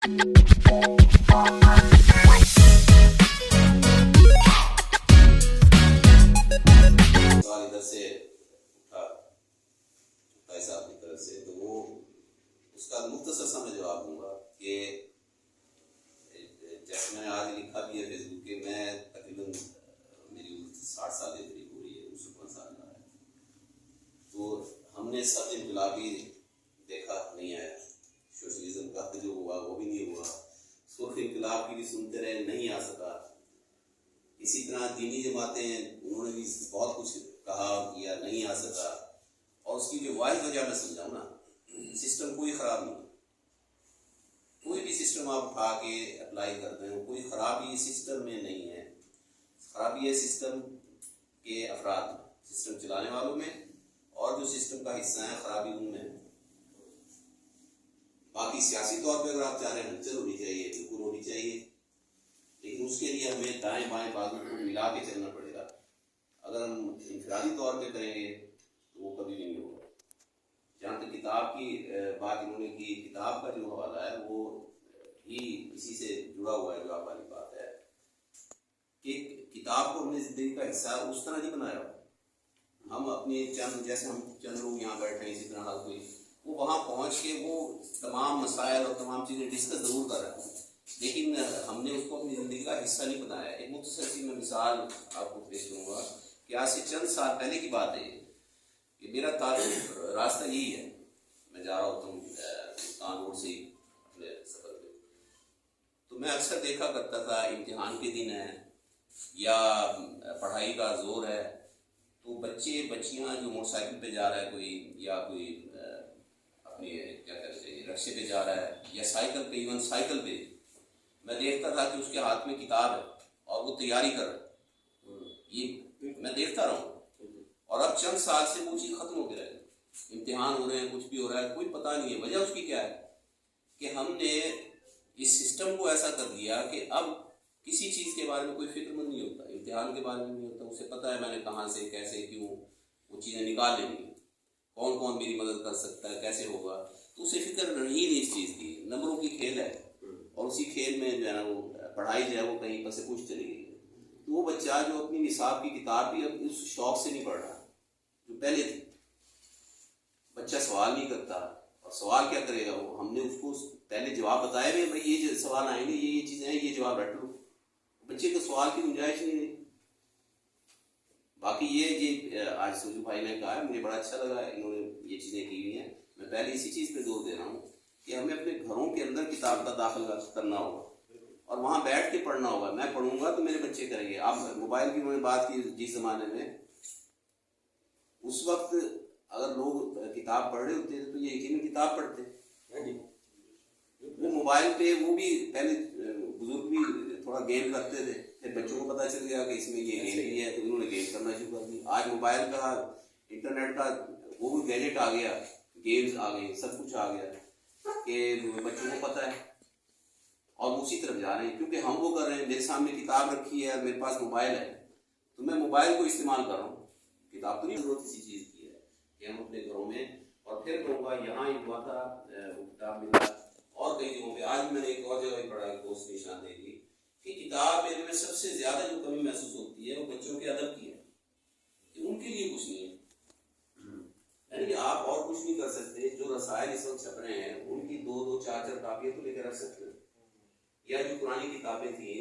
سوال ادھر سے اٹھا بھائی صاحب کی طرف سے، تو وہ اس کا مختصر سا میں جواب دوں گا کہ جیسے میں نے آج لکھا بھی ہے فیس بک کہ میں تقریباً میری عمر 60 سال کے قریب ہو رہی ہے، 59 سال کا ہے، تو ہم نے سب انقلابی دیکھا نہیں ہے، سوشلزم کا جو ہوا وہ بھی نہیں ہوا، سرخ انقلاب کی بھی سنتے رہے نہیں آ سکا، اسی طرح دینی جماعتیں انہوں نے بھی بہت کچھ کہا کیا نہیں آ سکا، اور اس کی جو واحد وجہ میں سمجھاؤں نا، سسٹم کوئی خراب نہیں، کوئی بھی سسٹم آپ اٹھا کے اپلائی کرتے ہیں کوئی خرابی سسٹم میں نہیں ہے، خرابی ہے سسٹم کے افراد میں، سسٹم چلانے والوں میں، اور جو سسٹم کا حصہ ہے خرابی ان میں ہے۔ باقی سیاسی طور پہ اگر آپ چاہ رہے ہیں ہلچل ہونی چاہیے، بالکل ہونی چاہیے، لیکن اس کے لیے ہمیں دائیں بائیں بازو کو ملا کے چلنا پڑے گا، اگر ہم انفرادی طور پہ کریں گے تو وہ کبھی بھی نہیں ہوگا۔ جہاں تک کتاب کی بات انہوں نے کی، کتاب کا جو حوالہ ہے وہ ہی اسی سے جڑا ہوا ہے، جو آپ والی بات ہے کہ کتاب کو ہم نے زندگی کا حصہ اس طرح نہیں بنایا، ہم اپنے چند جیسے ہم چند لوگ یہاں بیٹھے ہیں، اسی طرح ہر کوئی وہ وہاں پہنچ کے وہ تمام مسائل اور تمام چیزیں ڈسکس ضرور کر رہا ہے، لیکن ہم نے اس کو اپنی زندگی کا حصہ نہیں بنایا۔ ایک مختصر سی میں مثال آپ کو پیش کروں گا کہ آج سے چند سال پہلے کی بات ہے کہ میرا تعلق راستہ یہی ہے، میں جا رہا ہوتا ہوں ملتان روڈ سے اپنے سفر پہ، تو میں اکثر دیکھا کرتا تھا امتحان کے دن ہے یا پڑھائی کا زور ہے تو بچے بچیاں جو موٹر سائیکل پہ جا رہا ہے کوئی، یا کوئی اپنے کیا کہتے ہیں رکشے پہ جا رہا ہے یا سائیکل پہ، ایون سائیکل پہ میں دیکھتا تھا کہ اس کے ہاتھ میں کتاب ہے اور وہ تیاری کر رہا ہے، یہ میں دیکھتا رہا ہوں، اور اب چند سال سے وہ چیز ختم ہو کے رہ گئی، امتحان ہو رہے ہیں کچھ بھی ہو رہا ہے کوئی پتہ نہیں ہے، وجہ اس کی کیا ہے کہ ہم نے اس سسٹم کو ایسا کر دیا کہ اب کسی چیز کے بارے میں کوئی فکر مند نہیں ہوتا، امتحان کے بارے میں نہیں ہوتا، اسے پتہ ہے میں نے کہاں سے کیسے کیوں وہ چیزیں نکال لینی ہیں، کون کون میری مدد کر سکتا ہے کیسے ہوگا، تو اسے فکر نہیں اس چیز کی، نمبروں کی کھیل ہے، اور اسی کھیل میں جو ہے نا وہ پڑھائی جو ہے وہ کہیں پر سے کچھ چلی گئی، تو وہ بچہ جو اپنی نصاب کی کتاب بھی اب اس شوق سے نہیں پڑھ رہا جو پہلے تھی، بچہ سوال نہیں کرتا، اور سوال کیا کرے گا وہ، ہم نے اس کو پہلے جواب بتایا بھی بھائی یہ سوال آئیں گے، یہ چیزیں ہیں، یہ جواب رٹ لو، بچے کو سوال کی گنجائش نہیں رہی۔ باقی یہ آج سوجو بھائی نے کہا ہے مجھے بڑا اچھا لگا، انہوں نے یہ چیزیں کی ہوئی ہیں، میں پہلے اسی چیز پہ زور دے رہا ہوں کہ ہمیں اپنے گھروں کے اندر کتاب کا داخلہ کرنا ہوگا اور وہاں بیٹھ کے پڑھنا ہوگا، میں پڑھوں گا تو میرے بچے کریں گے۔ اب موبائل کی انہوں نے بات کی، جس زمانے میں اس وقت اگر لوگ کتاب پڑھ رہے ہوتے تو یہ یقیناً کتاب پڑھتے، وہ موبائل پہ وہ بھی پہلے بزرگ بھی تھوڑا گیم کرتے تھے، پھر بچوں کو پتہ چل گیا کہ اس میں یہ گیم بھی ہے تو انہوں نے گیم کرنا شروع کر دی، آج موبائل کا انٹرنیٹ کا وہ بھی گیجٹ آ گیا، گیمز آ گئے، سب کچھ آ گیا کہ بچوں کو پتہ ہے اور وہ اسی طرف جا رہے ہیں، کیونکہ ہم وہ کر رہے ہیں، میرے سامنے کتاب رکھی ہے، میرے پاس موبائل ہے تو میں موبائل کو استعمال کر رہا ہوں، کتاب تو نہیں ضرورت کسی چیز کی ہے کہ ہم اپنے گھروں میں، اور پھر کہوں گا یہاں ایک ہوا تھا وہ کتاب ملا اور کئی جگہوں پہ، آج میں نے ایک اور جگہ پڑھا کہ اس نشان دے دی کہ کتاب میرے میں سب سے زیادہ جو کمی محسوس ہوتی ہے وہ بچوں کے ادب کی ہے، کہ ان کے لیے کچھ نہیں ہے، یعنی کہ آپ اور کچھ نہیں کر سکتے، جو رسائل اس وقت چھپ رہے ہیں ان کی 2 4 کاپیاں تو لے کے رکھ سکتے ہیں، یا جو پرانی کتابیں تھیں